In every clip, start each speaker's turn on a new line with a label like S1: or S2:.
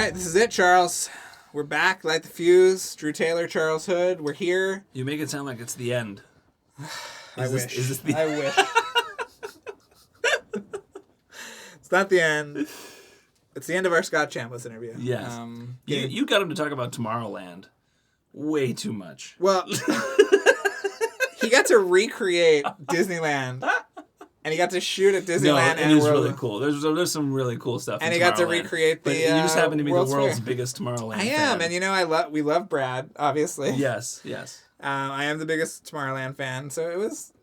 S1: right, this is it, Charles. We're back. Light the Fuse. Drew Taylor, Charles Hood. We're here.
S2: You make it sound like it's the end.
S1: I wish. It's not the end. It's the end of our Scott Chambliss interview.
S2: Yes. You got him to talk about Tomorrowland way too much.
S1: Well, he got to recreate Disneyland. And he got to shoot at Disneyland.
S2: And it was really cool. There's some really cool stuff.
S1: And he got to recreate the.
S2: But you just happen to be
S1: World's
S2: the world's
S1: Fair.
S2: biggest Tomorrowland.
S1: I am,
S2: fan.
S1: and we love Brad, obviously.
S2: Yes.
S1: I am the biggest Tomorrowland fan, so it was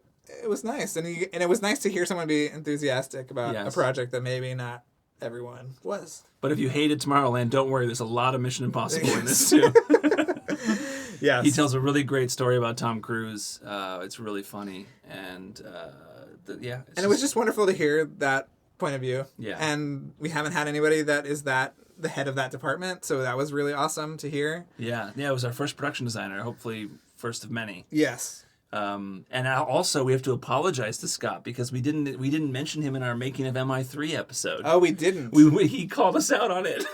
S1: nice, and it was nice to hear someone be enthusiastic about a project that maybe not everyone was.
S2: But if you hated Tomorrowland, don't worry. There's a lot of Mission Impossible in this too.
S1: Yes.
S2: He tells a really great story about Tom Cruise. It's really funny, and and it was
S1: just wonderful to hear that point of view.
S2: Yeah.
S1: And we haven't had anybody that is the head of that department, so that was really awesome to hear.
S2: Yeah. It was our first production designer. Hopefully, first of many.
S1: Yes.
S2: And also we have to apologize to Scott because we didn't mention him in our Making of MI3 episode.
S1: Oh, we didn't.
S2: He called us out on it,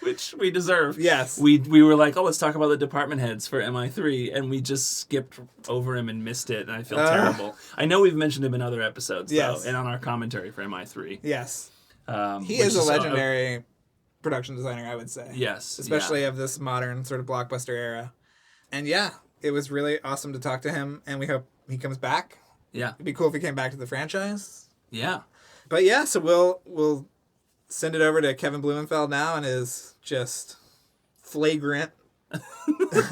S2: which we deserve.
S1: Yes.
S2: We were like, let's talk about the department heads for MI3, and we just skipped over him and missed it, and I feel terrible. I know we've mentioned him in other episodes, though, and on our commentary for MI3.
S1: Yes. He is a legendary production designer, I would say.
S2: Yes.
S1: Especially of this modern sort of blockbuster era. And yeah. It was really awesome to talk to him, and we hope he comes back.
S2: Yeah.
S1: It'd be cool if he came back to the franchise.
S2: Yeah.
S1: But yeah, so we'll send it over to Kevin Blumenfeld now and his just flagrant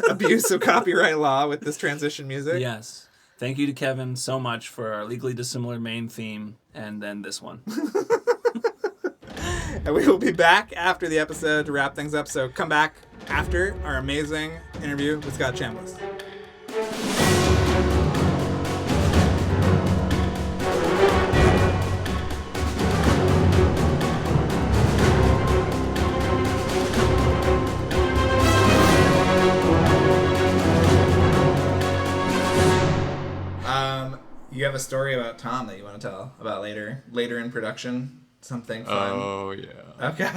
S1: abuse of copyright law with this transition music.
S2: Yes. Thank you to Kevin so much for our Legally Dissimilar main theme, and then this one.
S1: And we will be back after the episode to wrap things up, so come back after our amazing interview with Scott Chambliss. You have a story about Tom that you want to tell about later in production? Something fun?
S3: Oh, yeah.
S1: Okay.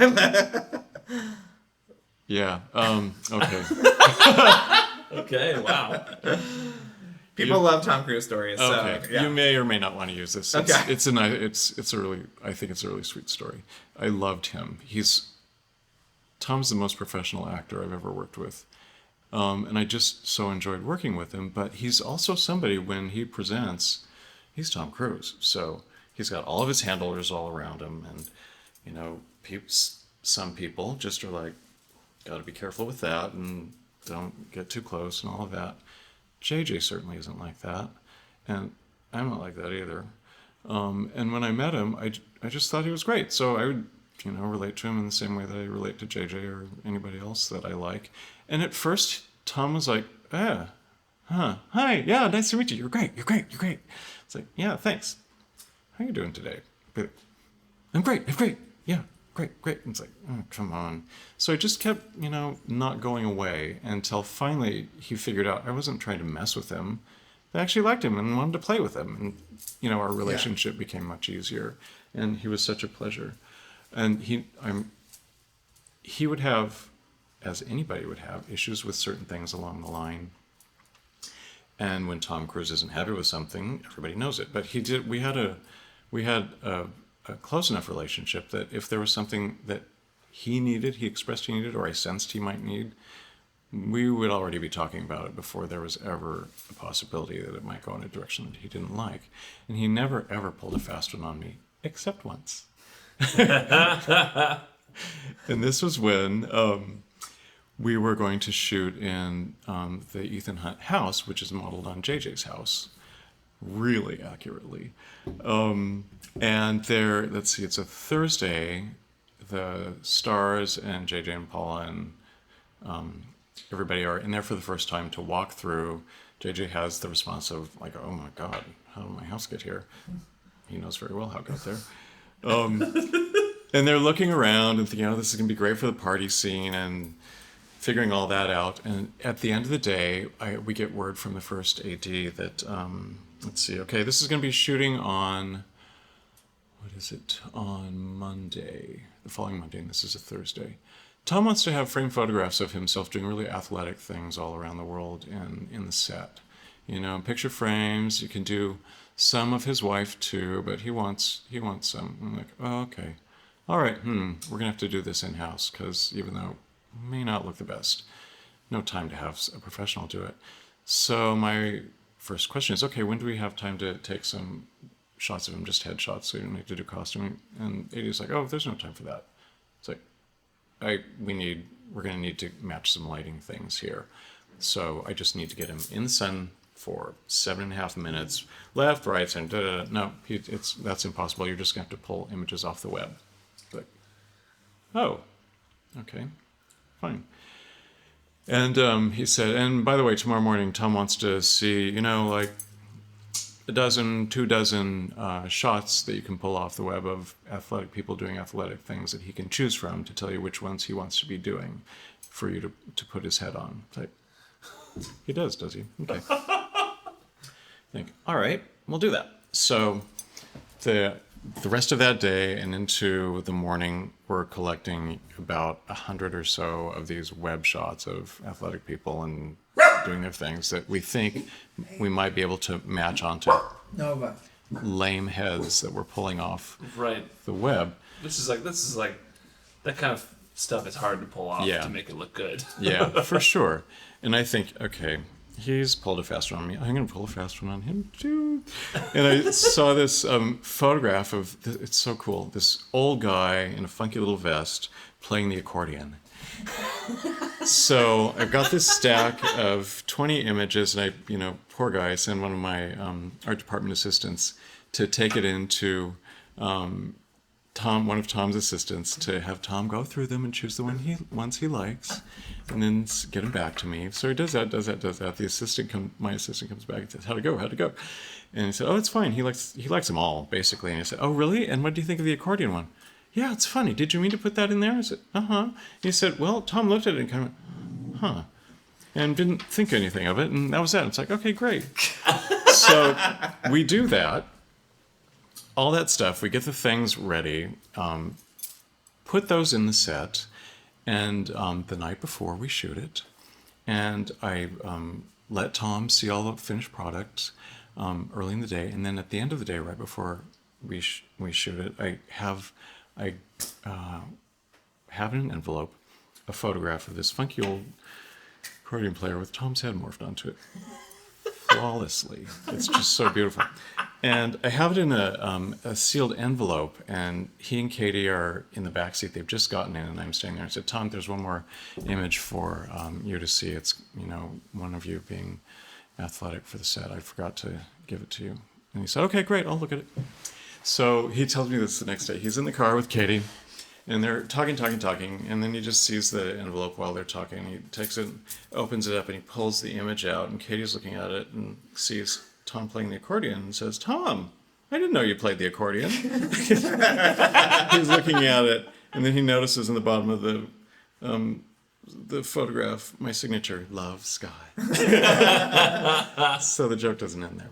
S3: Yeah. Okay.
S2: Okay. Wow.
S1: People love Tom Cruise stories.
S3: Okay.
S1: So, yeah.
S3: You may or may not want to use this. It's,
S1: okay.
S3: I think it's a really sweet story. I loved him. Tom's the most professional actor I've ever worked with. And I just so enjoyed working with him. But he's also somebody, when he presents, he's Tom Cruise. So he's got all of his handlers all around him. And, some people just are like, got to be careful with that and don't get too close and all of that. JJ certainly isn't like that. And I'm not like that either. And when I met him, I just thought he was great. So I would, relate to him in the same way that I relate to JJ or anybody else that I like. And at first, Tom was like, hi, yeah, nice to meet you. You're great. It's like, yeah, thanks. How you doing today? I'm great. Yeah, great. And it's like, oh, come on. So I just kept, not going away until finally he figured out I wasn't trying to mess with him. I actually liked him and wanted to play with him. And, our relationship became much easier. And he was such a pleasure. And he would have, as anybody would have, issues with certain things along the line. And when Tom Cruise isn't happy with something, everybody knows it. But we had a close enough relationship that if there was something that he expressed he needed, or I sensed he might need, we would already be talking about it before there was ever a possibility that it might go in a direction that he didn't like. And he never, ever pulled a fast one on me, except once. And this was when we were going to shoot in the Ethan Hunt house, which is modeled on JJ's house, really accurately. And there, let's see, it's a Thursday. The stars and JJ and Paula and everybody are in there for the first time to walk through. JJ has the response of like, oh my God, how did my house get here? He knows very well how it got there. And they're looking around and thinking, this is going to be great for the party scene and figuring all that out. And at the end of the day, we get word from the first AD that, let's see, okay, this is going to be shooting on, on Monday. the following Monday, and this is a Thursday. Tom wants to have framed photographs of himself doing really athletic things all around the world and in the set. Picture frames. You can do some of his wife too, but he wants some. I'm like, oh, okay. All right, we're going to have to do this in-house because even though it may not look the best, no time to have a professional do it. So my first question is, okay, when do we have time to take some shots of him, just headshots, so you don't need to do costume? And AD's like, oh, there's no time for that. It's like, we're going to need to match some lighting things here. So I just need to get him in the sun for 7.5 minutes, left, right, center, no, that's impossible. You're just going to have to pull images off the web. Like, oh, okay, fine. And he said, and by the way, tomorrow morning, Tom wants to see, like 24 shots that you can pull off the web of athletic people doing athletic things that he can choose from to tell you which ones he wants to be doing for you to put his head on. It's like, he does he? Okay. Think, all right, we'll do that. So the rest of that day and into the morning, we're collecting about 100 or so of these web shots of athletic people and doing their things that we think we might be able to match onto lame heads that we're pulling off the web.
S2: This is like that kind of stuff is hard to pull off to make it look good.
S3: Yeah, for sure. And I think, okay, he's pulled a fast one on me. I'm going to pull a fast one on him too. And I saw this photograph of, it's so cool, this old guy in a funky little vest playing the accordion. So I've got this stack of 20 images, and poor guy, I send one of my art department assistants to take it into one of Tom's assistants, to have Tom go through them and choose the ones he likes, and then get them back to me. So he does that. My assistant comes back and says, how'd it go? And he said, oh, it's fine. He likes them all, basically. And I said, oh, really? And what do you think of the accordion one? Yeah, it's funny. Did you mean to put that in there? I said, uh-huh. He said, well, Tom looked at it and kind of went, huh, and didn't think anything of it, and that was that. It's like, okay, great. So we do that. All that stuff, we get the things ready, put those in the set, and the night before we shoot it, and I let Tom see all the finished products early in the day, and then at the end of the day, right before we shoot it, I have in an envelope a photograph of this funky old accordion player with Tom's head morphed onto it. Flawlessly. It's just so beautiful. And I have it in a sealed envelope, and he and Katie are in the back seat. They've just gotten in, and I'm standing there. I said, Tom, there's one more image for you to see. It's, one of you being athletic for the set. I forgot to give it to you. And he said, okay, great, I'll look at it. So he tells me this the next day. He's in the car with Katie, and they're talking, and then he just sees the envelope while they're talking. He takes it, opens it up, and he pulls the image out, and Katie's looking at it and sees Tom playing the accordion and says, Tom, I didn't know you played the accordion. He's looking at it, and then he notices in the bottom of the photograph my signature, Love, Sky. So the joke doesn't end there.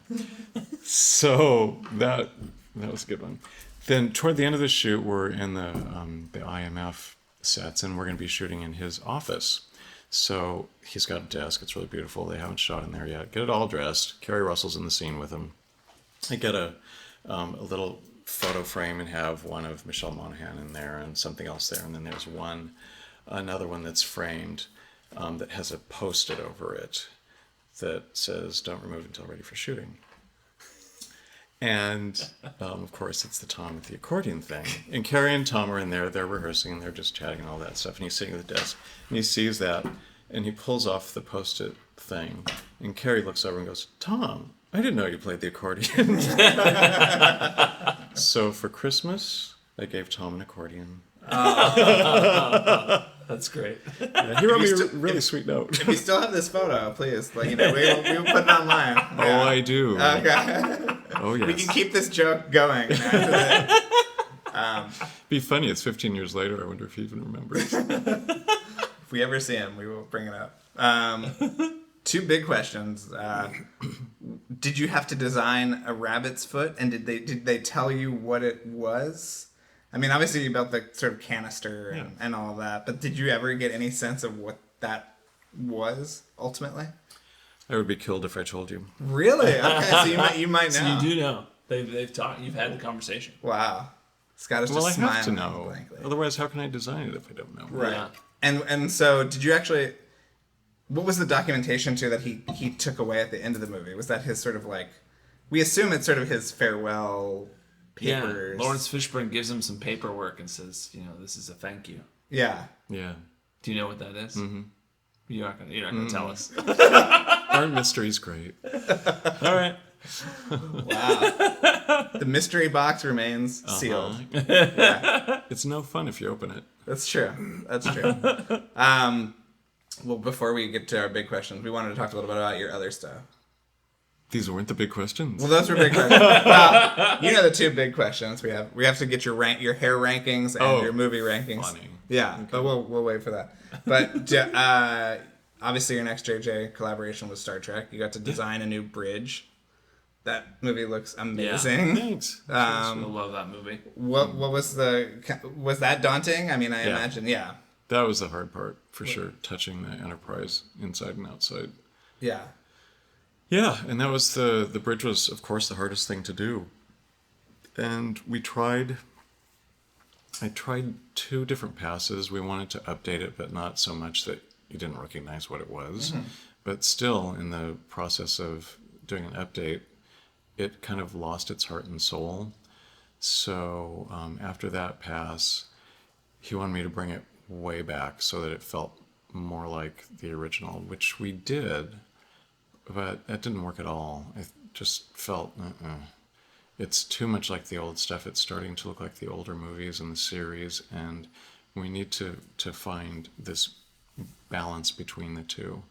S3: So that was a good one. Then toward the end of the shoot, we're in the IMF sets, and we're going to be shooting in his office. So he's got a desk. It's really beautiful. They haven't shot in there yet. Get it all dressed. Carrie Russell's in the scene with him. I get a little photo frame and have one of Michelle Monaghan in there and something else there. And then there's another one that's framed that has a Post-it over it that says, don't remove until ready for shooting. And, of course, it's the Tom with the accordion thing. And Carrie and Tom are in there. They're rehearsing, and they're just chatting and all that stuff. And he's sitting at the desk, and he sees that, and he pulls off the Post-it thing. And Carrie looks over and goes, Tom, I didn't know you played the accordion. So for Christmas, I gave Tom an accordion.
S2: That's great.
S3: Yeah, he wrote me a really sweet note.
S1: If you still have this photo, please let we will put it online.
S3: Yeah. Oh, I do. Okay. Oh, yes.
S1: We can keep this joke going.
S3: Be funny. It's 15 years later. I wonder if he even remembers.
S1: If we ever see him, we will bring it up. Two big questions. Did you have to design a rabbit's foot, and did they tell you what it was? I mean, obviously you built the sort of canister and all of that, but did you ever get any sense of what that was ultimately?
S3: I would be killed if I told you.
S1: Really? Okay, so you might know.
S2: So you do know. They've talked. You've had the conversation.
S1: Wow. Scott is just
S3: Well, I
S1: smiling
S3: have to know.
S1: blankly.
S3: Otherwise, how can I design it if I don't know?
S1: Right.
S2: Yeah.
S1: And so did you actually... What was the documentation too that he took away at the end of the movie? Was that his sort of like... We assume it's sort of his farewell papers.
S2: Yeah. Lawrence Fishburne gives him some paperwork and says, this is a thank you.
S1: Yeah.
S3: Yeah.
S2: Do you know what that is? Mm-hmm. You're not gonna tell us.
S3: Aren't mysteries great?
S2: All right.
S1: Wow. The mystery box remains sealed. Yeah.
S3: It's no fun if you open it.
S1: That's true. That's true. Well, before we get to our big questions, we wanted to talk a little bit about your other stuff.
S3: These weren't the big questions.
S1: Well, those were big questions. Well, the two big questions we have. We have to get your hair rankings and your movie rankings.
S3: Funny.
S1: Yeah, okay. But we'll wait for that. But obviously, your next JJ collaboration was Star Trek. You got to design a new bridge. That movie looks amazing.
S3: Yeah. Thanks.
S2: I love that movie.
S1: What was that daunting? I mean, I imagine, yeah.
S3: That was the hard part, for sure, touching the Enterprise inside and outside.
S1: Yeah.
S3: Yeah, and that was the bridge was, of course, the hardest thing to do. And I tried 2 different passes. We wanted to update it, but not so much that you didn't recognize what it was. Mm-hmm. But still, in the process of doing an update, it kind of lost its heart and soul. So after that pass, he wanted me to bring it way back so that it felt more like the original, which we did, but that didn't work at all. It just felt, it's too much like the old stuff. It's starting to look like the older movies in the series, and we need to find this balance between the two.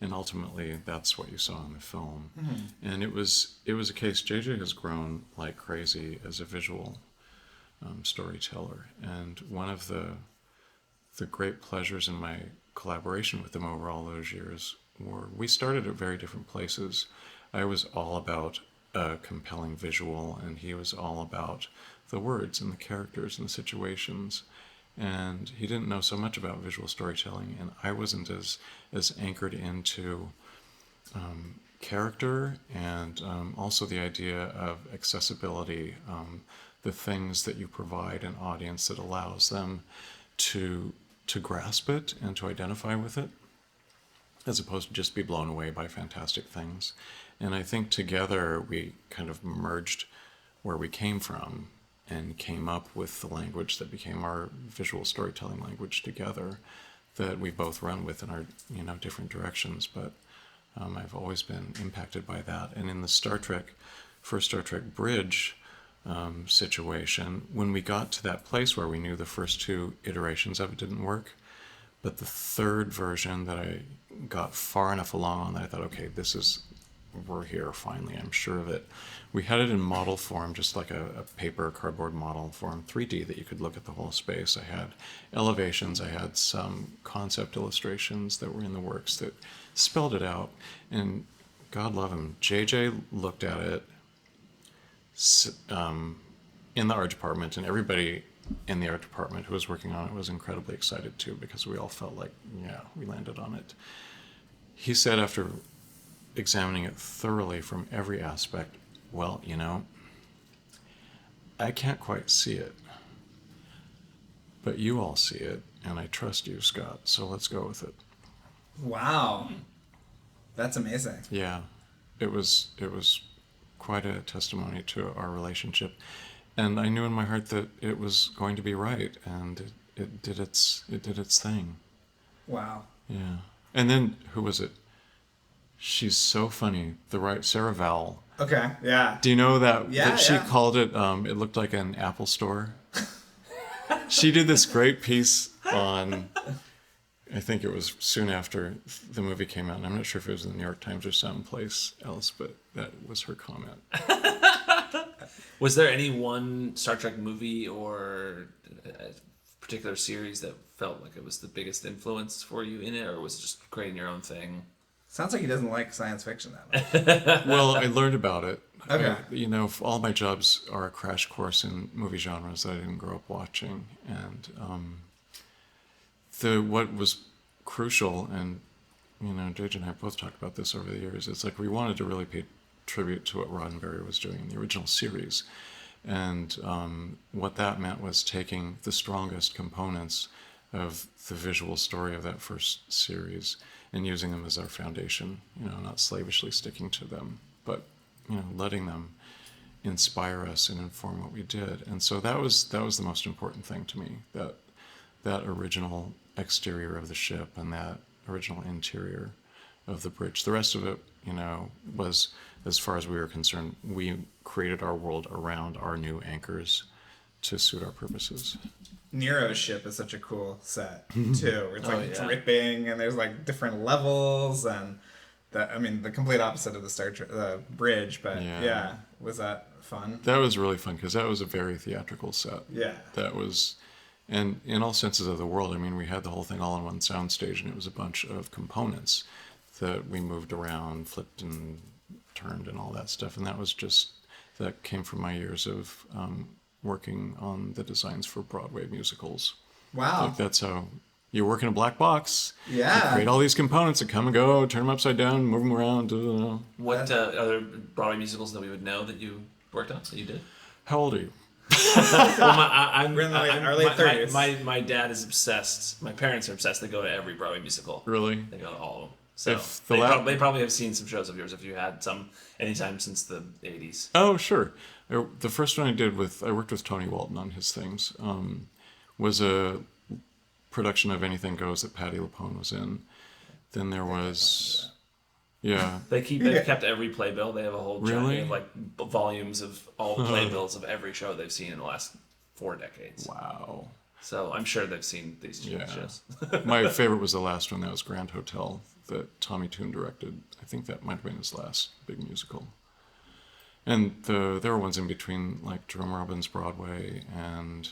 S3: And ultimately, that's what you saw in the film. Mm-hmm. And it was a case, JJ has grown like crazy as a visual storyteller. And one of the great pleasures in my collaboration with him over all those years were we started at very different places. I was all about a compelling visual, and he was all about the words and the characters and the situations. And he didn't know so much about visual storytelling, and I wasn't as anchored into character and also the idea of accessibility, the things that you provide an audience that allows them to grasp it and to identify with it, as opposed to just be blown away by fantastic things. And I think together we kind of merged where we came from and came up with the language that became our visual storytelling language together, that we both run with in our different directions. But I've always been impacted by that. And in the Star Trek bridge situation, when we got to that place where we knew the first 2 iterations of it didn't work, but the third version that I got far enough along on that I thought, okay, we're here finally, I'm sure of it. We had it in model form, just like a paper cardboard model form, 3D, that you could look at the whole space. I had elevations, I had some concept illustrations that were in the works that spelled it out. And God love him, JJ looked at it in the art department, and everybody in the art department who was working on it was incredibly excited too, because we all felt like, yeah, we landed on it. He said, after examining it thoroughly from every aspect, well, I can't quite see it, but you all see it, and I trust you, Scott, so let's go with it.
S1: Wow. That's amazing.
S3: Yeah. It was quite a testimony to our relationship. And I knew in my heart that it was going to be right, and it did its thing.
S1: Wow.
S3: Yeah. And then, who was it? She's so funny. Sarah Vowell.
S1: Okay, yeah.
S3: Do you know that?
S1: Yeah,
S3: that she called it, it looked like an Apple store. She did this great piece on, I think it was soon after the movie came out, and I'm not sure if it was in the New York Times or someplace else, but that was her comment.
S2: Was there any one Star Trek movie or a particular series that felt like it was the biggest influence for you in it, or was it just creating your own thing?
S1: Sounds like he doesn't like science fiction that much.
S3: Well, I learned about it.
S1: Okay.
S3: All my jobs are a crash course in movie genres that I didn't grow up watching. And what was crucial, and Jage and I both talked about this over the years, it's like we wanted to really pay tribute to what Roddenberry was doing in the original series. And what that meant was taking the strongest components of the visual story of that first series and using them as our foundation, not slavishly sticking to them, but letting them inspire us and inform what we did. And so that was the most important thing to me, that original exterior of the ship and that original interior of the bridge. The rest of it, was, as far as we were concerned, we created our world around our new anchors to suit our purposes.
S1: Nero's ship is such a cool set too. Where it's dripping and there's like different levels and the complete opposite of the bridge. But yeah, was that fun?
S3: That was really fun because that was a very theatrical set.
S1: Yeah,
S3: that was, and in all senses of the world. We had the whole thing all on one soundstage, and it was a bunch of components that we moved around, flipped and turned, and all that stuff. And that came from my years of working on the designs for Broadway musicals.
S1: Wow.
S3: Like that's how you work in a black box.
S1: Yeah.
S3: You create all these components that come and go, turn them upside down, move them around.
S2: What other Broadway musicals that we would know that you worked on, that you did?
S3: How old are you?
S1: We're in our late 30s.
S2: My dad is obsessed. My parents are obsessed. They go to every Broadway musical.
S3: Really?
S2: They go to all of them. So they probably have seen some shows of yours if you had some anytime since the 80s.
S3: Oh, sure. The first one I worked with Tony Walton on his things, was a production of Anything Goes that Patti LuPone was in. Then there was, yeah.
S2: They've kept every playbill. They have a whole
S3: really?
S2: They have volumes of all playbills of every show they've seen in the last 4 decades.
S3: Wow.
S2: So I'm sure they've seen these shows.
S3: My favorite was the last one. That was Grand Hotel that Tommy Tune directed. I think that might have been his last big musical. And there were ones in between, like Jerome Robbins' Broadway, and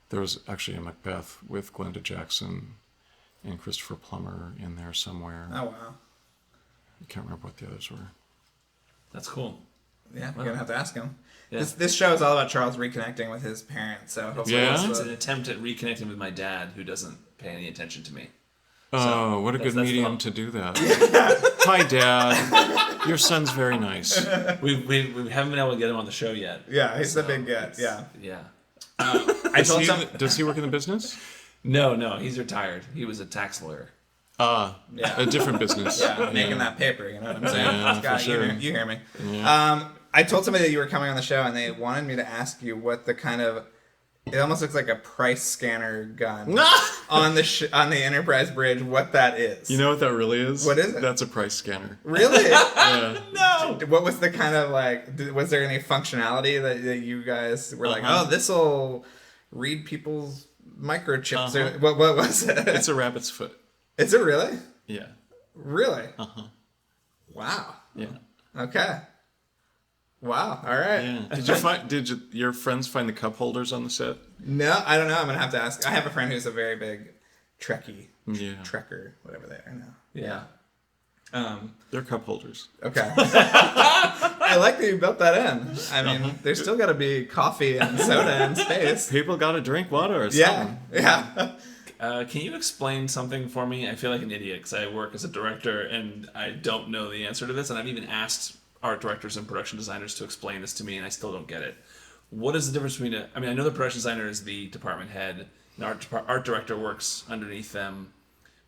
S3: there was actually a Macbeth with Glenda Jackson and Christopher Plummer in there somewhere.
S1: Oh, wow.
S3: I can't remember what the others were.
S2: That's cool.
S1: Yeah, we're going to have to ask him.
S2: Yeah.
S1: This show is all about Charles reconnecting with his parents, so hopefully
S2: it's an attempt at reconnecting with my dad, who doesn't pay any attention to me.
S3: Oh, what a good medium to do that. Hi, Dad. Your son's very nice.
S2: We haven't been able to get him on the show yet.
S1: Yeah, he's the big get. Yeah.
S2: Yeah.
S3: Does he work in the business?
S2: No, he's retired. He was a tax lawyer.
S3: A different business.
S1: Making that paper, you know what I'm saying?
S3: Yeah,
S1: Scott,
S3: for sure.
S1: you hear me.
S3: Yeah.
S1: I told somebody that you were coming on the show, and they wanted me to ask you what the kind of... It almost looks like a price scanner gun on the Enterprise bridge. What that is?
S3: You know what that really is?
S1: What is it?
S3: That's a price scanner.
S1: Really?
S3: Yeah.
S1: No. What was the kind of was there any functionality that you guys were like, oh, this will read people's microchips? Or what was it?
S3: It's a rabbit's foot.
S1: Is it really?
S3: Yeah.
S1: Really? Wow.
S3: Yeah.
S1: Okay. Wow. All right.
S3: Yeah. Did your friends find the cup holders on the set?
S1: No, I don't know. I'm gonna have to ask. I have a friend who's a very big Trekkie.
S3: Yeah.
S1: Trekker, whatever they are now.
S2: Yeah.
S3: They're cup holders.
S1: Okay. I like that you built that in. I mean, there's still got to be coffee and soda in space.
S3: People got to drink water or something.
S1: Yeah.
S2: Can you explain something for me? I feel like an idiot because I work as a director and I don't know the answer to this, and I've even asked art directors and production designers to explain this to me, and I still don't get it. What is the difference between I know the production designer is the department head, and art director works underneath them.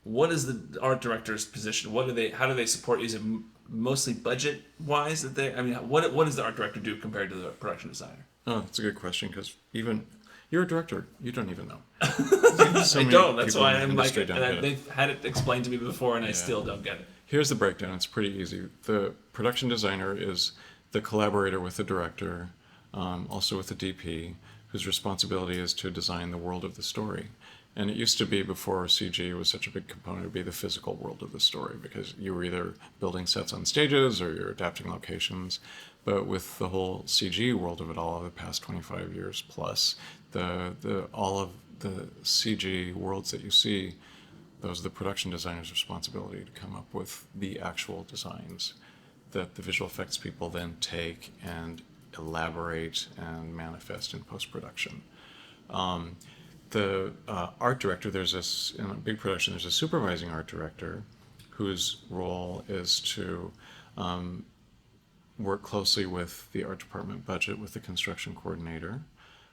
S2: What is the art director's position? How do they support? Is it mostly budget wise that they? I mean, what does the art director do compared to the production designer?
S3: Oh, that's a good question because even you're a director, you don't even know.
S2: I don't. That's why I'm like, they've had it explained to me before, and I still don't get it.
S3: Here's the breakdown. It's pretty easy. The production designer is the collaborator with the director, also with the DP, whose responsibility is to design the world of the story. And it used to be, before CG was such a big component, to be the physical world of the story, because you were either building sets on stages or you're adapting locations. But with the whole CG world of it all, the past 25 years plus, all of the CG worlds that you see those are the production designer's responsibility to come up with the actual designs that the visual effects people then take and elaborate and manifest in post-production. The art director, in a big production, there's a supervising art director whose role is to work closely with the art department budget, with the construction coordinator.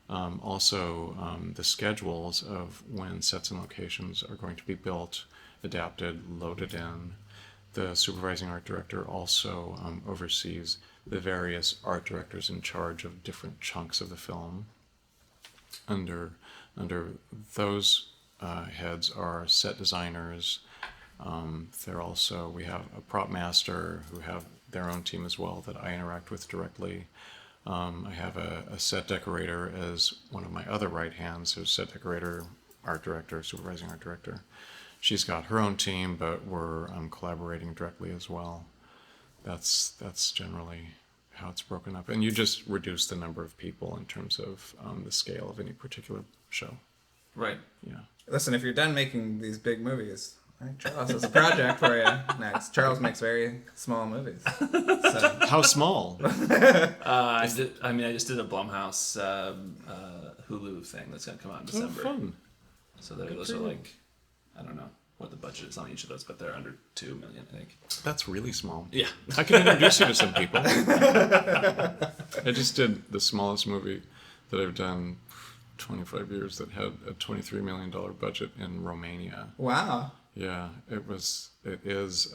S3: Also, the schedules of when sets and locations are going to be built, adapted, loaded in. The supervising art director also oversees the various art directors in charge of different chunks of the film. Under those heads are set designers. We have a prop master who have their own team as well that I interact with directly. I have a set decorator as one of my other right hands, who's set decorator, art director, supervising art director. She's got her own team, but we're collaborating directly as well. That's generally how it's broken up. And you just reduce the number of people in terms of the scale of any particular show.
S2: Right.
S3: Yeah.
S1: Listen, if you're done making these big movies, I think Charles has a project for you next. Charles makes very small movies. So.
S3: How small?
S2: I just did a Blumhouse Hulu thing that's going to come out in December.
S3: Oh, fun.
S2: So those are like, I don't know what the budget is on each of those, but they're under $2 million, I think.
S3: That's really small.
S2: Yeah.
S3: I can introduce you to some people. I just did the smallest movie that I've done 25 years that had a $23 million budget in Romania.
S1: Wow.
S3: Yeah, it is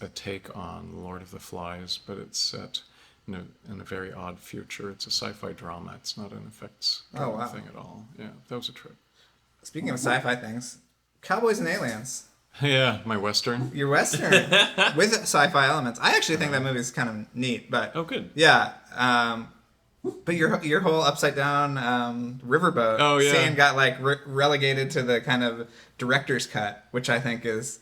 S3: a take on Lord of the Flies, but it's set in a very odd future. It's a sci-fi drama. It's not an effects drama thing at all. Yeah, that was a trip.
S1: Speaking of sci-fi things, Cowboys and Aliens.
S3: Yeah, my Western.
S1: Your Western with sci-fi elements. I actually think that movie's kind of neat, but
S3: Oh, good.
S1: yeah. But your whole upside down riverboat scene got like relegated to the kind of director's cut, which I think is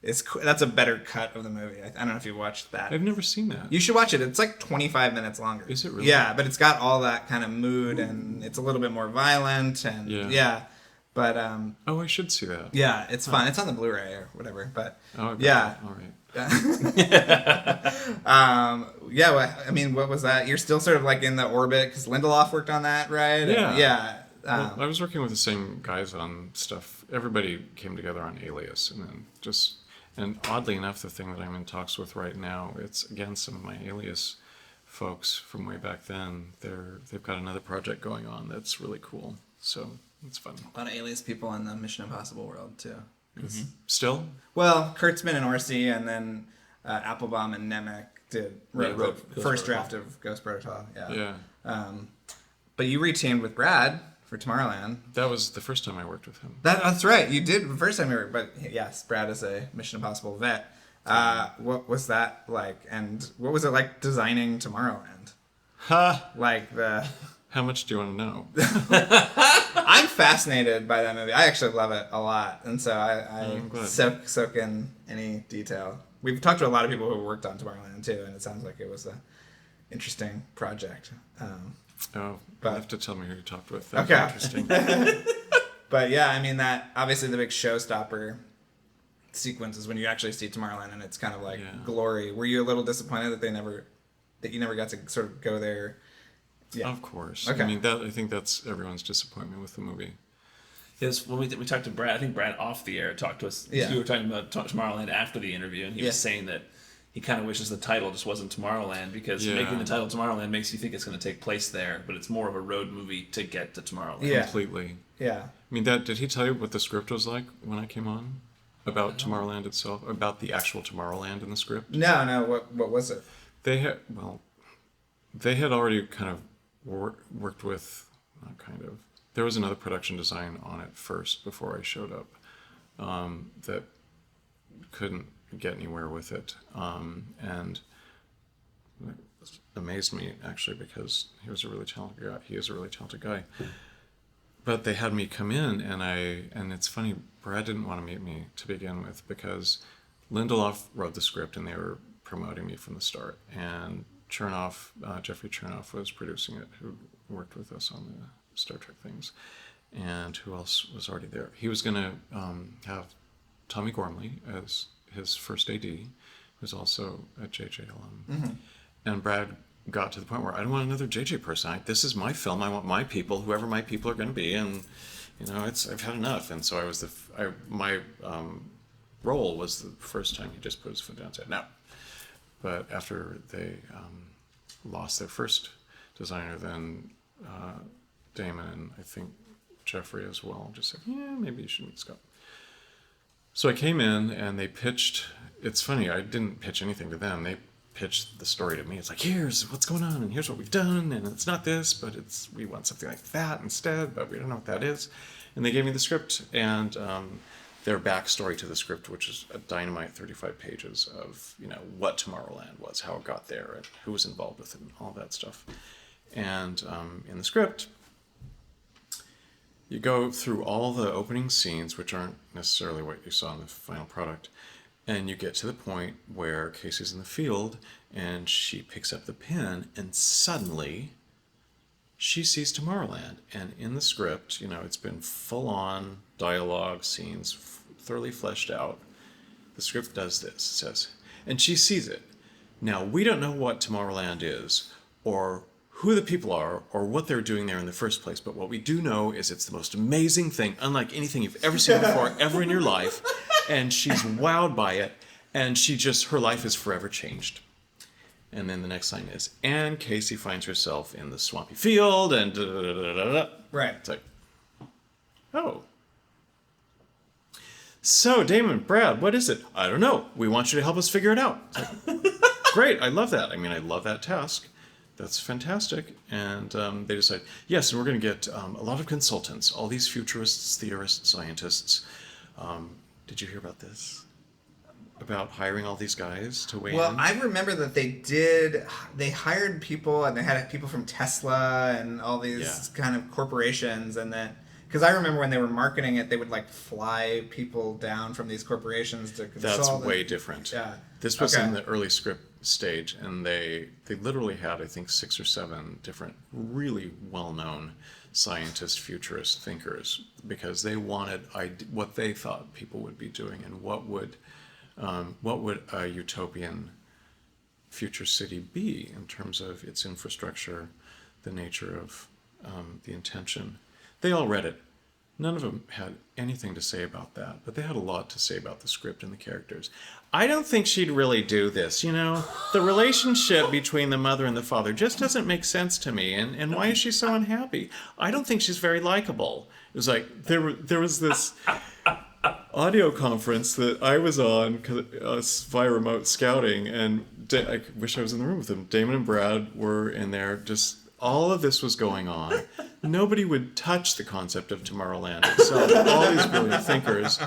S1: that's a better cut of the movie. I don't know if you watched that.
S3: I've never seen that.
S1: You should watch it. It's like 25 minutes longer.
S3: Is it really?
S1: Yeah, but it's got all that kind of mood, and it's a little bit more violent, and yeah. But
S3: oh, I should see that.
S1: yeah, it's fun. It's on the Blu-ray or whatever. But
S3: yeah, all right.
S1: Yeah, well, I mean, what was that? You're still sort of like in the orbit because Lindelof worked on that, right?
S3: Yeah.
S1: And, yeah.
S3: Well, I was working with the same guys on stuff. Everybody came together on Alias, and oddly enough, the thing that I'm in talks with right now, it's again some of my Alias folks from way back then. They've got another project going on that's really cool. So it's fun.
S1: A lot of Alias people in the Mission Impossible world too.
S3: Mm-hmm. Still?
S1: Well, Kurtzman and Orsi, and then Applebaum and Nemec wrote the first draft of Ghost Protocol. Yeah. But you reteamed with Brad for Tomorrowland.
S3: That was the first time I worked with him.
S1: That's right. You did the first time you worked, but yes, Brad is a Mission Impossible vet. What was that like? And what was it like designing Tomorrowland? Like the...
S3: How much do you want to know?
S1: I'm fascinated by that movie. I actually love it a lot, and so I soak in any detail. We've talked to a lot of people who worked on Tomorrowland too, and it sounds like it was an interesting project.
S3: You have to tell me who you talked with.
S1: That's interesting. But yeah, I mean that obviously the big showstopper sequence is when you actually see Tomorrowland, and it's kind of like glory. Were you a little disappointed that you never got to sort of go there? Yeah.
S3: Of course.
S1: Okay.
S3: I mean, I think that's everyone's disappointment with the movie.
S2: Yes, when we talked to Brad, I think Brad off the air talked to us. Yeah. We were talking about Tomorrowland after the interview, and he was saying that he kind of wishes the title just wasn't Tomorrowland, because making the title Tomorrowland makes you think it's going to take place there, but it's more of a road movie to get to Tomorrowland.
S3: Yeah. Completely.
S1: Yeah.
S3: I mean, did he tell you what the script was like when I came on? About Tomorrowland itself? About the actual Tomorrowland in the script?
S1: No. What was it?
S3: They had already kind of worked with, not kind of, there was another production design on it first before I showed up that couldn't get anywhere with it, and it amazed me actually, because he was a really talented guy. He is a really talented guy. But they had me come in, and it's funny, Brad didn't want to meet me to begin with, because Lindelof wrote the script and they were promoting me from the start, and Jeffrey Chernoff was producing it, who worked with us on the Star Trek things, and who else was already there. He was going to have Tommy Gormley as his first AD, who's also a JJ alum.
S1: Mm-hmm.
S3: And Brad got to the point where I don't want another JJ person. This is my film. I want my people, whoever my people are going to be, and I've had enough. And so I was my role was the first time he just put his foot down and said no. But after they lost their first designer, then Damon and I think Jeffrey as well just said, yeah, maybe you should meet Scott. So I came in and they pitched. It's funny, I didn't pitch anything to them. They pitched the story to me. It's like, here's what's going on and here's what we've done, and it's not this, but we want something like that instead, but we don't know what that is. And they gave me the script and their backstory to the script, which is a dynamite 35 pages of what Tomorrowland was, how it got there, and who was involved with it, and all that stuff. And in the script, you go through all the opening scenes, which aren't necessarily what you saw in the final product, and you get to the point where Casey's in the field and she picks up the pen and suddenly she sees Tomorrowland. And in the script, it's been full-on dialogue scenes, thoroughly fleshed out. The script does this. It says, and she sees it. Now, we don't know what Tomorrowland is or who the people are or what they're doing there in the first place, but what we do know is it's the most amazing thing, unlike anything you've ever seen before, ever in your life. And she's wowed by it, and her life is forever changed. And then the next line is, and Casey finds herself in the swampy field, and da-da-da-da-da-da.
S1: Right.
S3: It's like, oh. So, Damon, Brad, what is it? I don't know. We want you to help us figure it out. It's like, great, I love that. I mean, I love that task. That's fantastic. And they decide, yes, and we're going to get a lot of consultants, all these futurists, theorists, scientists. Did you hear about this? About hiring all these guys to weigh in?
S1: Well, I remember that they hired people, and they had people from Tesla and all these kind of corporations, and then, because I remember when they were marketing it, they would fly people down from these corporations to consult.
S3: That's way different.
S1: Yeah.
S3: This was in the early script stage, and they literally had, I think, 6 or 7 different really well-known scientist, futurist thinkers, because they wanted what they thought people would be doing, and what would a utopian future city be in terms of its infrastructure, the nature of the intention. They all read it. None of them had anything to say about that, but they had a lot to say about the script and the characters. I don't think she'd really do this, The relationship between the mother and the father just doesn't make sense to me, and why is she so unhappy? I don't think she's very likable. It was like, there was this audio conference that I was on via remote scouting, and I wish I was in the room with them. Damon and Brad were in there, just all of this was going on. Nobody would touch the concept of Tomorrowland except all these brilliant thinkers,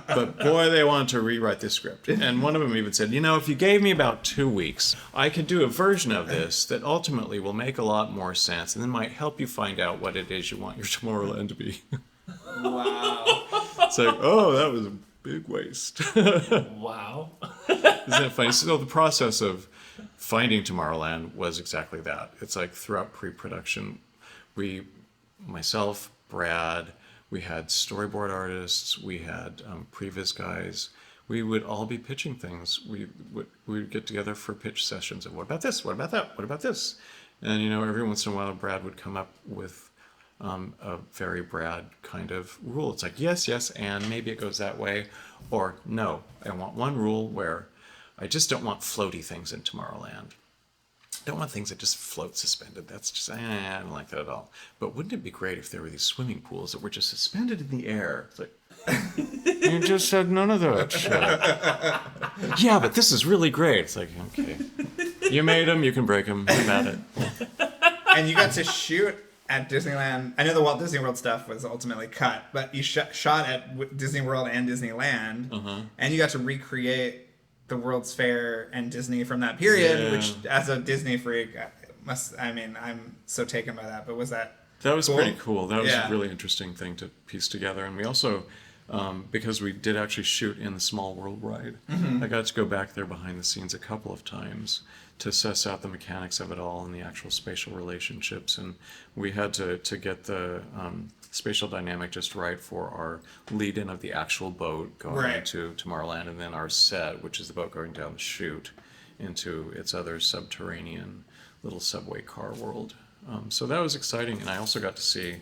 S3: but boy, they wanted to rewrite this script. And one of them even said, if you gave me about 2 weeks, I could do a version of this that ultimately will make a lot more sense and then might help you find out what it is you want your Tomorrowland to be.
S1: Wow.
S3: It's like, oh, that was a big waste.
S2: Wow.
S3: Isn't that funny? So the process of finding Tomorrowland was exactly that. It's like throughout pre-production, myself, Brad, we had storyboard artists, we had previs guys. We would all be pitching things. We would get together for pitch sessions of what about this? What about that? What about this? And every once in a while, Brad would come up with a very Brad kind of rule. It's like, yes, and maybe it goes that way. Or, no, I want one rule where I just don't want floaty things in Tomorrowland. I don't want things that just float suspended. That's just, I don't like that at all. But wouldn't it be great if there were these swimming pools that were just suspended in the air? It's like, you just said none of that shit. Yeah, but this is really great. It's like, okay. You made them, you can break them. Have at it.
S1: And you got to shoot at Disneyland. I know the Walt Disney World stuff was ultimately cut, but you shot at Disney World and Disneyland, and you got to recreate the World's Fair and Disney from that period, which, as a Disney freak, I'm so taken by that. But was that
S3: was
S1: cool?
S3: Pretty cool. That was
S1: a
S3: really interesting thing to piece together. And we also, because we did actually shoot in the Small World ride. I got to go back there behind the scenes a couple of times to suss out the mechanics of it all and the actual spatial relationships. And we had to get the spatial dynamic just right for our lead-in of the actual boat going into Tomorrowland, and then our set, which is the boat going down the chute into its other subterranean little subway car world. So that was exciting, and I also got to see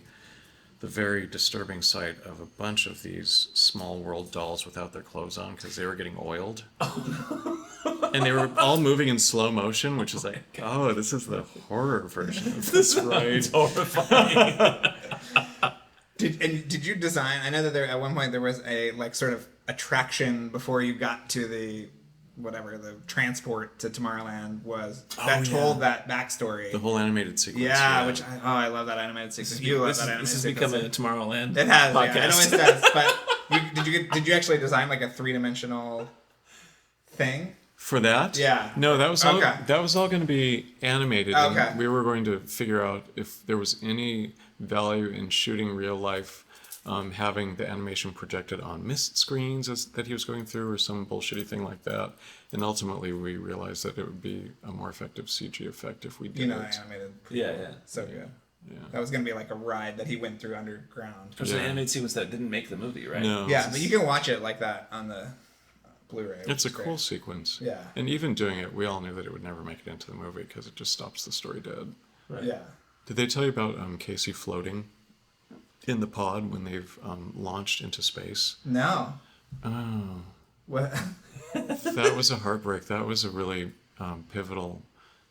S3: the very disturbing sight of a bunch of these Small World dolls without their clothes on because they were getting oiled. And they were all moving in slow motion, which is like, oh, this is the horror version of this ride.
S2: It's horrifying.
S1: Did you design? I know that at one point there was a like sort of attraction before you got to the transport to Tomorrowland was that told that backstory.
S3: The whole animated sequence.
S1: Yeah, which I love that animated sequence. You love that animated sequence.
S2: This has become a Tomorrowland
S1: It has.
S2: podcast.
S1: Yeah, it always does. But did you actually design like a 3-dimensional thing?
S3: For that?
S1: Yeah.
S3: No, that was all. That was all going to be animated.
S1: Okay.
S3: And we were going to figure out if there was any value in shooting real life, having the animation projected on mist screens that he was going through, or some bullshitty thing like that. And ultimately, we realized that it would be a more effective CG effect if we did it.
S1: Animated.
S2: Yeah.
S1: So good.
S3: Yeah.
S1: That was going to be like a ride that he went through underground.
S2: There's an animated sequence that didn't make the movie, right?
S3: No.
S1: Yeah, but you can watch it like that on the Blu-ray.
S3: It's a cool sequence.
S1: Yeah.
S3: And even doing it, we all knew that it would never make it into the movie because it just stops the story dead.
S2: Right.
S1: Yeah.
S3: Did they tell you about Casey floating in the pod when they've launched into space?
S1: No.
S3: Oh.
S1: What?
S3: That was a heartbreak. That was a really pivotal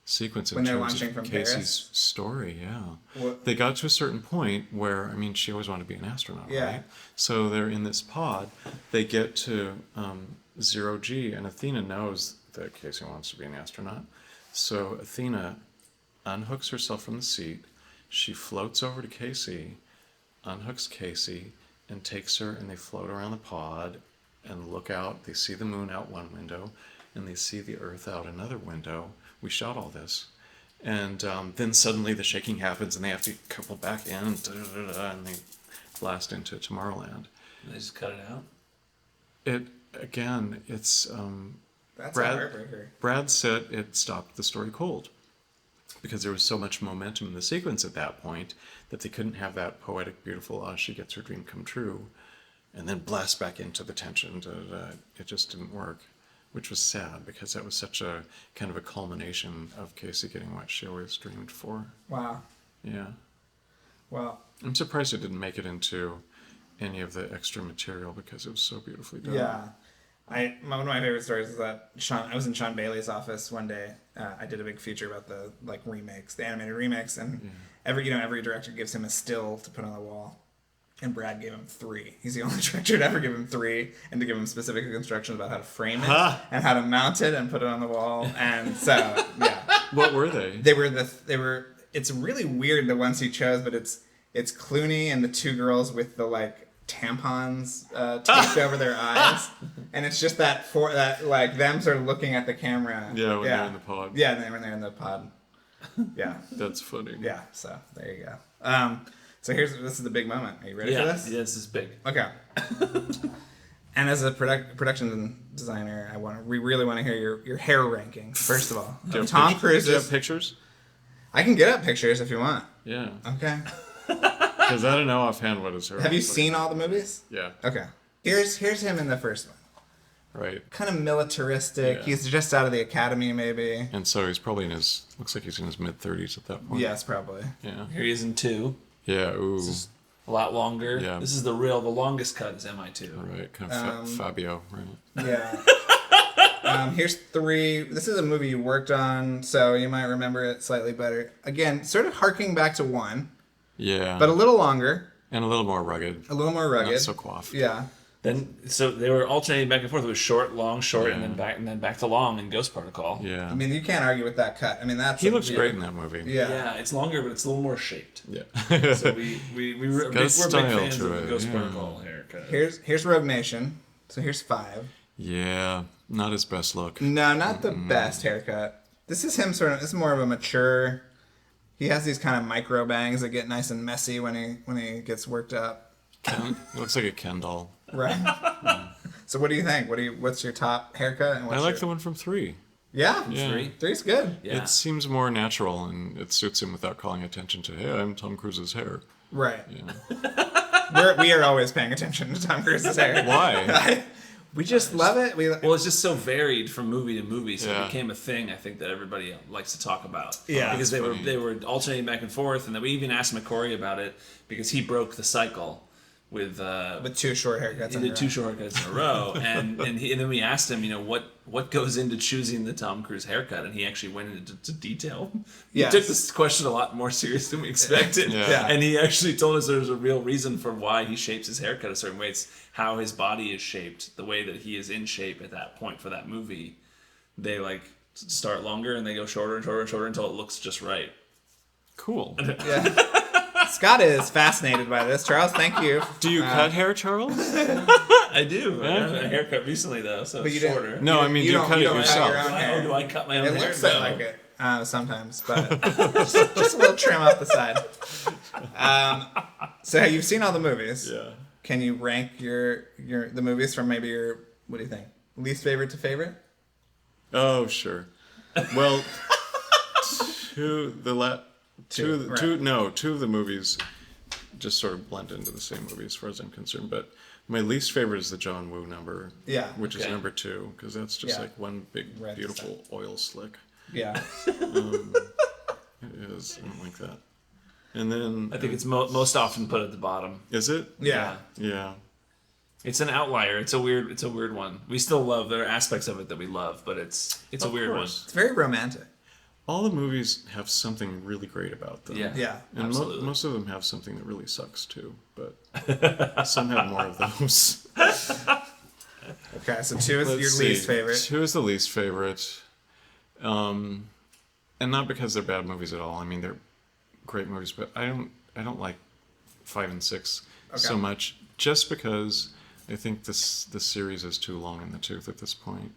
S3: sequence in terms of Casey's
S1: Paris?
S3: story. Yeah.
S1: What?
S3: They got to a certain point where, I mean, she always wanted to be an astronaut, right? So they're in this pod. They get to 0G, and Athena knows that Casey wants to be an astronaut. So Athena unhooks herself from the seat. She floats over to Casey, unhooks Casey, and takes her, and they float around the pod and look out. They see the moon out one window, and they see the Earth out another window. We shot all this. And then suddenly the shaking happens, and they have to couple back in, and they blast into Tomorrowland.
S2: They just cut it out?
S3: It's...
S1: That's a heartbreaker.
S3: Brad said it stopped the story cold because there was so much momentum in the sequence at that point that they couldn't have that poetic, beautiful, she gets her dream come true, and then blast back into the tension. It just didn't work, which was sad because that was such a kind of a culmination of Casey getting what she always dreamed for.
S1: Wow.
S3: Yeah.
S1: Well,
S3: I'm surprised it didn't make it into any of the extra material because it was so beautifully done.
S1: yeah. One of my favorite stories is that I was in Sean Bailey's office one day. I did a big feature about the remakes, the animated remakes, and every director gives him a still to put on the wall. And Brad gave him 3. He's the only director to ever give him 3, and to give him specific instructions about how to frame it and how to mount it and put it on the wall. And so, yeah.
S3: What were they?
S1: They were. It's really weird the ones he chose, but it's Clooney and the 2 girls with the tampons taped over their eyes, and it's just that them sort of looking at the camera.
S3: Yeah, when they're in the pod.
S1: Yeah, when they're in the pod. Yeah.
S3: That's funny.
S1: Yeah. So there you go. So this is the big moment. Are you ready for this?
S2: Yeah, this is big.
S1: Okay. And as a production designer, we really want to hear your hair ranking. First of all, Tom Cruise.
S3: Do you have pictures?
S1: I can get up pictures if you want.
S3: Yeah.
S1: Okay.
S3: Because I don't know offhand what his hair.
S1: Have you seen all the movies?
S3: Yeah.
S1: Okay. Here's him in the first one.
S3: Right.
S1: Kind of militaristic. Yeah. He's just out of the academy, maybe.
S3: And so he's probably looks like he's in his mid-30s at that point.
S1: Yes, probably.
S3: Yeah.
S2: Here he is in 2.
S3: Yeah, ooh.
S2: This is a lot longer.
S3: Yeah.
S2: This is the longest cut is MI2.
S3: Right, kind of Fabio, right?
S1: Yeah. Here's 3. This is a movie you worked on, so you might remember it slightly better. Again, sort of harking back to 1.
S3: Yeah.
S1: But a little longer.
S3: And a little more rugged. Not so coiffed.
S1: Yeah.
S2: So they were alternating back and forth. It was short, long, short, and then back to long in Ghost Protocol.
S3: Yeah.
S1: I mean, you can't argue with that cut. I mean,
S3: he looks great in that movie.
S1: Yeah.
S2: Yeah, it's longer, but it's a little more shaped.
S3: Yeah.
S2: So we're big fans of the Ghost Protocol haircut.
S1: Here's Rogue Nation. So here's 5.
S3: Yeah. Not his best look.
S1: No, not the best haircut. This is him this is more of a mature. He has these kind of micro bangs that get nice and messy when he gets worked up.
S3: It looks like a Ken doll.
S1: Right. So what do you think? What's your top haircut? And what's
S3: I like the one from 3.
S1: Yeah,
S3: Yeah.
S1: 3's good.
S2: Yeah.
S3: It seems more natural, and it suits him without calling attention to, hey, I'm Tom Cruise's hair.
S1: Right.
S3: Yeah.
S1: We are always paying attention to Tom Cruise's hair.
S3: Why?
S1: We just love it.
S2: Well, it's just so varied from movie to movie, so
S3: Yeah.
S2: it became a thing. I think that everybody likes to talk about.
S1: Yeah,
S2: because
S3: that's
S2: they were alternating back and forth, and then we even asked McCory about it because he broke the cycle with
S1: 2 short haircuts.
S2: he did 2 short haircuts in a row, and then we asked him, what goes into choosing the Tom Cruise haircut, and he actually went into detail. He
S1: Yes.
S2: took this question a lot more serious than we expected,
S3: Yeah.
S2: and he actually told us there's a real reason for why he shapes his haircut a certain way. It's how his body is shaped, the way that he is in shape at that point for that movie. They start longer and they go shorter and shorter and shorter until it looks just right.
S3: Cool.
S1: Yeah. Scott is fascinated by this. Charles, thank you.
S3: Do you cut hair, Charles?
S2: I do. I got a
S3: Okay.
S2: haircut recently though, so
S1: But
S2: it's
S1: you didn't-
S2: shorter.
S3: No, I mean, do you cut it
S1: don't
S3: yourself?
S1: Cut your own hair.
S2: Do I cut my own
S1: It
S2: hair?
S1: looks
S2: No.
S1: like it sometimes, but just a little trim off the side. So you've seen all the movies.
S3: Yeah.
S1: Can you rank the movies from maybe your, what do you think, least favorite to favorite?
S3: Oh, sure. Well, two of the movies just sort of blend into the same movie as far as I'm concerned. But my least favorite is the John Woo number.
S1: Yeah.
S3: Which is
S2: Okay.
S3: number 2, because that's just
S1: Yeah.
S3: like one big,
S1: Red
S3: beautiful oil slick.
S1: Yeah.
S3: It is. I don't like that. And then...
S2: I think it's most often put at the bottom.
S3: Is it?
S1: Yeah.
S3: Yeah.
S2: It's an outlier. It's a weird one. We still love, there are aspects of it that we love, but it's a
S3: Of
S2: weird
S3: course.
S1: It's very romantic.
S3: All the movies have something really great about them.
S2: one. Yeah.
S1: Yeah.
S3: And
S2: Absolutely.
S3: most of them have something that really sucks too, but some have more of those.
S1: Okay, so 2 is
S3: Let's
S1: your
S3: see.
S1: least favorite.
S3: 2 is the least favorite. And not because they're bad movies at all. I mean, they're great movies, but I don't like 5 and 6 so
S1: Okay.
S3: much, just because I think the series is too long in the tooth at this point.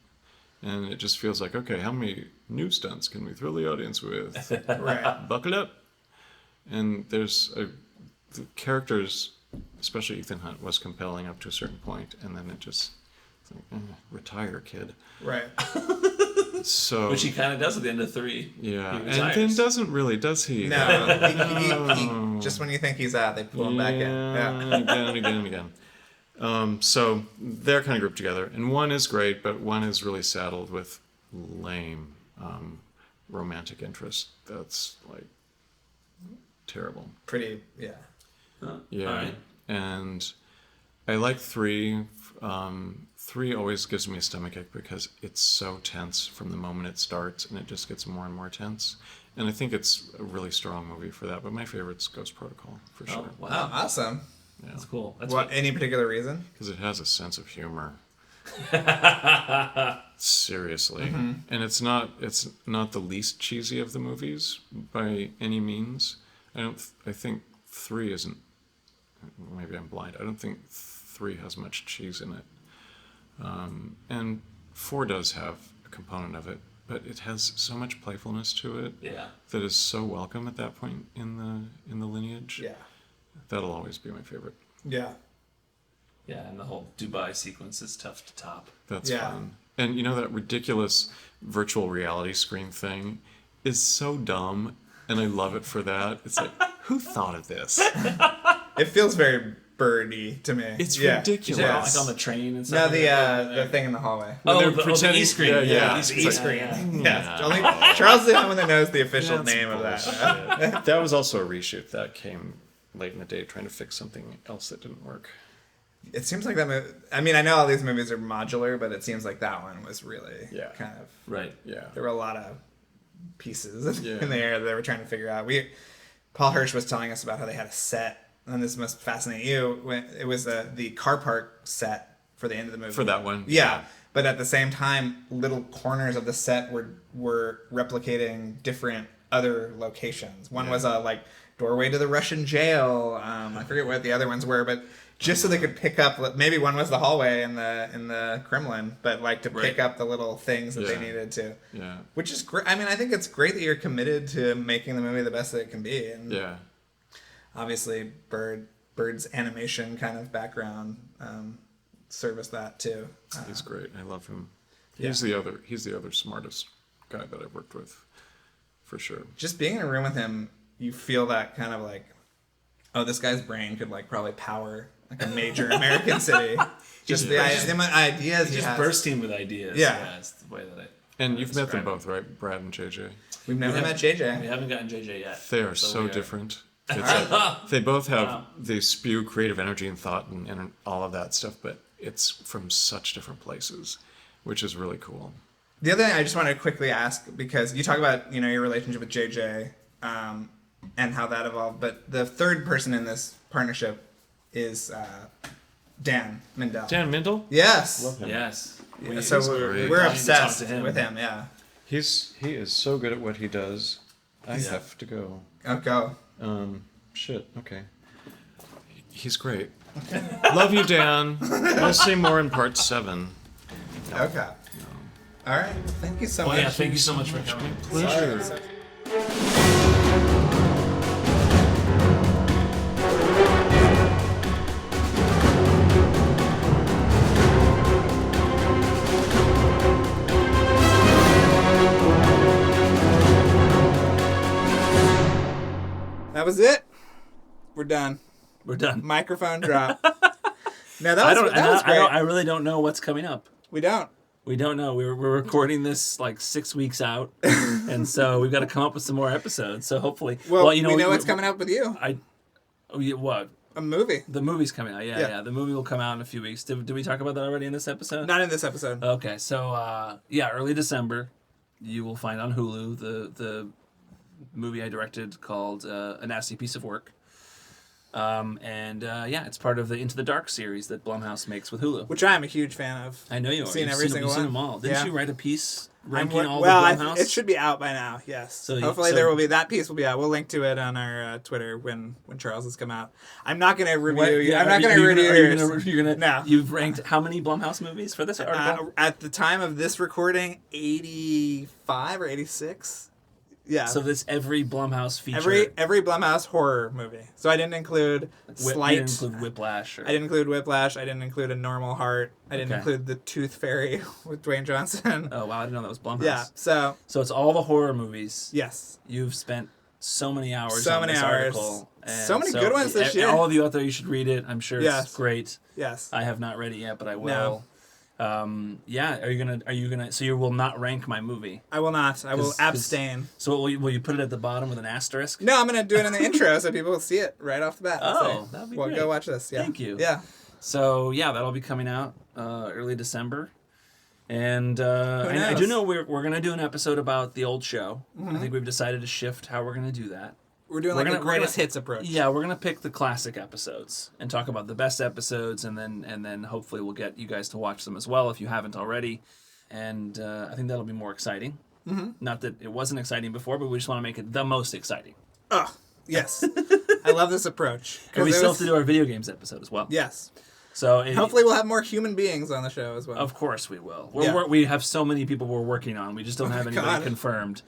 S3: And it just feels like, okay, how many new stunts can we thrill the audience with?
S1: Right.
S3: Buckle up. And the characters, especially Ethan Hunt, was compelling up to a certain point, and then it just, it's like, retire, kid.
S1: Right.
S3: So,
S2: Which he kind of does at the end of 3.
S3: yeah,
S2: He
S3: and
S2: retires.
S3: then doesn't really, does he?
S1: No, he just when you think he's out, they pull him back in. Yeah.
S3: Again and again. So they're kind of grouped together, and one is great, but one is really saddled with lame romantic interest. That's like terrible.
S1: Pretty, yeah.
S3: Yeah,
S2: All right.
S3: and I like 3. 3 always gives me a stomachache because it's so tense from the moment it starts, and it just gets more and more tense. And I think it's a really strong movie for that. But my favorite's Ghost Protocol for
S2: Oh,
S3: sure,
S1: Oh,
S2: wow.
S1: awesome.
S2: That's cool. That's
S1: What? Any particular reason?
S3: because it has a sense of humor. Seriously, and it's not the least cheesy of the movies by any means. I think 3 isn't. Maybe I'm blind. I don't think 3 has much cheese in it. And 4 does have a component of it, but it has so much playfulness to it
S2: Yeah.
S3: that is so welcome at that point in the lineage.
S1: Yeah.
S3: That'll always be my favorite.
S1: Yeah.
S2: Yeah, and the whole Dubai sequence is tough to top.
S3: That's
S1: Yeah.
S3: fun. And you know that ridiculous virtual reality screen thing is so dumb, and I love it for that. It's like, who thought of this?
S1: It feels very birdy to me.
S3: It's
S1: yeah.
S3: ridiculous.
S2: Yeah, like on the train and
S1: No,
S2: stuff.
S1: the thing in the hallway.
S3: they're
S2: the
S3: pretending-
S2: E-screen.
S3: yeah.
S1: It's E-screen.
S2: Yeah.
S1: Yeah. Only Charles is the only one that knows the official
S3: That's
S1: name of that.
S3: bullshit. That was also a reshoot that came late in the day trying to fix something else that didn't work.
S1: It seems like that movie. I mean, I know all these movies are modular, but it seems like that one was really kind of.
S2: Right.
S3: Yeah.
S1: There were a lot of pieces
S3: Yeah.
S1: in the air that they were trying to figure out. Paul Hirsch was telling us about how they had a set, and this must fascinate you. When it was the car park set for the end of the movie.
S3: For that one?
S1: Yeah. But at the same time, little corners of the set were replicating different other locations. One was a doorway to the Russian jail. I forget what the other ones were, but just so they could pick up. Maybe one was the hallway in the Kremlin, but to pick up the little things that they needed to.
S3: Yeah.
S1: Which is great. I mean, I think it's great that you're committed to making the movie the best that it can be. And obviously, Bird's animation kind of background service that too.
S3: He's great. I love him. He's the other smartest guy that I've worked with, for sure.
S1: Just being in a room with him, you feel that kind of like, oh, this guy's brain could like probably power like a major American city. Just the ideas he
S2: just
S1: has.
S2: bursting with ideas.
S1: Yeah.
S2: That's the way that
S3: And you've met them both, right? Brad and JJ.
S1: We've never met JJ.
S2: We haven't gotten JJ yet.
S3: They are so different. They both have, they spew creative energy and thought and all of that stuff, but it's from such different places, which is really cool.
S1: The other thing I just wanted to quickly ask, because you talk about, your relationship with JJ and how that evolved, but the third person in this partnership is Dan Mindell.
S3: Dan Mindell?
S1: Yes.
S3: Love him.
S2: Yes.
S1: So we're obsessed with him, yeah.
S3: He is so good at what he does. I have to go.
S1: Oh, go.
S3: Shit, okay. He's great. Love you, Dan. I'll say more in part 7.
S1: Okay. All right. Thank you so much.
S2: Yeah, thank you so much for coming.
S3: Pleasure.
S1: That was it. We're done.
S2: We're done.
S1: Microphone drop. No, that was great.
S2: I really don't know what's coming up.
S1: We don't.
S2: We don't know. We're recording this like 6 weeks out, and so we've got to come up with some more episodes. So hopefully,
S1: we know what's coming up with you.
S2: What?
S1: A movie.
S2: The movie's coming out. Yeah. The movie will come out in a few weeks. Did we talk about that already in this episode?
S1: Not in this episode.
S2: Okay, so early December, you will find on Hulu the movie I directed called A Nasty Piece of Work. It's part of the Into the Dark series that Blumhouse makes with Hulu.
S1: Which I'm a huge fan of.
S2: I know you are.
S1: Seen every single one.
S2: You've seen them all. Didn't you write a piece ranking all the
S1: Blumhouse?
S2: Blumhouse?
S1: It should be out by now, yes. So hopefully that piece will be out. We'll link to it on our Twitter when Charles has come out. I'm not going to review I'm not going to review yours. No.
S2: You've ranked how many Blumhouse movies for this article?
S1: At the time of this recording, 85 or 86. Yeah.
S2: So that's every Blumhouse feature.
S1: Every Blumhouse horror movie. So I didn't include Slight.
S2: You didn't include Whiplash.
S1: I didn't include Whiplash. I didn't include A Normal Heart. I didn't include The Tooth Fairy with Dwayne Johnson.
S2: Oh, wow. I didn't know that was Blumhouse.
S1: Yeah. So
S2: it's all the horror movies.
S1: Yes.
S2: You've spent so many hours on this article.
S1: So many good ones this year.
S2: All of you out there, you should read it. I'm sure it's great.
S1: Yes.
S2: I have not read it yet, but I will.
S1: No.
S2: Are you gonna? So you will not rank my movie.
S1: I will not. I will abstain.
S2: So will you put it at the bottom with an asterisk?
S1: No, I'm gonna do it in the intro so people will see it right off the bat.
S2: That'd be great.
S1: Go watch this. Yeah.
S2: Thank you.
S1: Yeah.
S2: So that'll be coming out early December, and I do know we're gonna do an episode about the old show. Mm-hmm. I think we've decided to shift how we're gonna do that.
S1: We're doing a greatest hits approach.
S2: Yeah, we're gonna pick the classic episodes and talk about the best episodes, and then hopefully we'll get you guys to watch them as well if you haven't already. And I think that'll be more exciting. Mm-hmm. Not that it wasn't exciting before, but we just want to make it the most exciting.
S1: Oh, yes. I love this approach.
S2: And we still have to do our video games episode as well.
S1: Yes.
S2: So
S1: hopefully we'll have more human beings on the show as well.
S2: Of course we will. We have so many people we're working on. We just don't have anybody confirmed.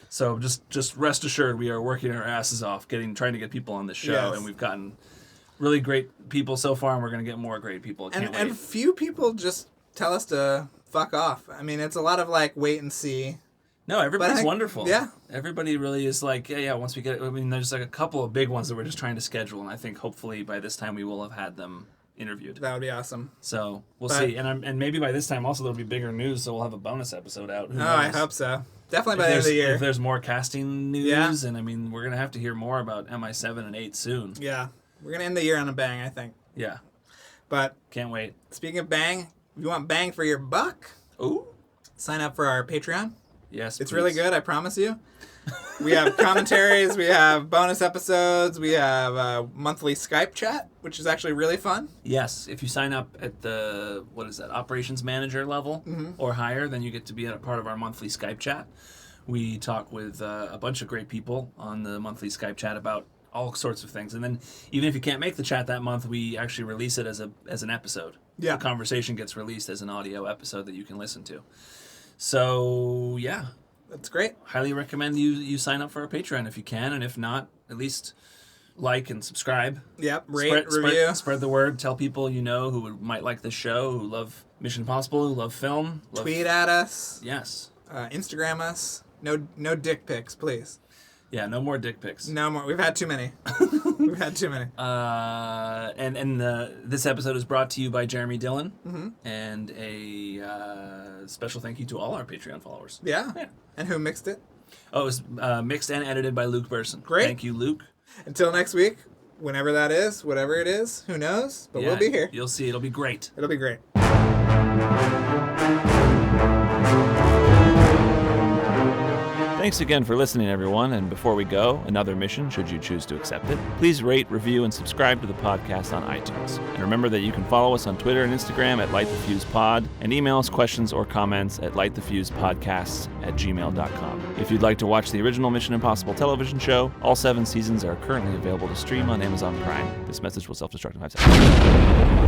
S2: So just rest assured, we are working our asses off, trying to get people on the show, and we've gotten really great people so far, and we're going to get more great people. Can't wait.
S1: And few people just tell us to fuck off. I mean, it's a lot of wait and see.
S2: No, everybody's wonderful.
S1: Yeah.
S2: Everybody really is once we get it, I mean, there's a couple of big ones that we're just trying to schedule, and I think hopefully by this time we will have had them interviewed.
S1: That would be awesome.
S2: So we'll see. And maybe by this time also there'll be bigger news, so we'll have a bonus episode out. Who knows?
S1: I hope so. Definitely by the end of the year.
S2: If there's more casting news, and I mean, we're going to have to hear more about MI7 and 8 soon.
S1: Yeah. We're going to end the year on a bang, I think.
S2: Yeah.
S1: But
S2: can't wait.
S1: Speaking of bang, if you want bang for your buck, sign up for our Patreon.
S2: Yes,
S1: It's really good, I promise you. We have commentaries, we have bonus episodes, we have a monthly Skype chat, which is actually really fun.
S2: Yes, if you sign up at the, operations manager level or higher, then you get to be a part of our monthly Skype chat. We talk with a bunch of great people on the monthly Skype chat about all sorts of things. And then even if you can't make the chat that month, we actually release it as an episode.
S1: Yeah.
S2: The conversation gets released as an audio episode that you can listen to. So, yeah.
S1: That's great.
S2: Highly recommend you sign up for our Patreon if you can, and if not, at least like and subscribe.
S1: Yep, rate, review.
S2: Spread the word. Tell people you know who might like the show, who love Mission Impossible, who love film.
S1: Tweet at us.
S2: Yes.
S1: Instagram us. No dick pics, please.
S2: Yeah, no more dick pics.
S1: No more. We've had too many. We've had too many.
S2: This episode is brought to you by Jeremy Dillon, and a special thank you to all our Patreon followers.
S1: Yeah. And who mixed it?
S2: Oh, it was mixed and edited by Luke Burson.
S1: Great.
S2: Thank you, Luke.
S1: Until next week, whenever that is, whatever it is, who knows? But we'll be here.
S2: You'll see. It'll be great.
S1: It'll be great.
S2: Thanks again for listening, everyone. And before we go, another mission, should you choose to accept it. Please rate, review, and subscribe to the podcast on iTunes. And remember that you can follow us on Twitter and Instagram at LightTheFusePod, and email us questions or comments at lightthefusepodcasts@gmail.com. If you'd like to watch the original Mission Impossible television show, all 7 seasons are currently available to stream on Amazon Prime. This message will self-destruct in 5 seconds.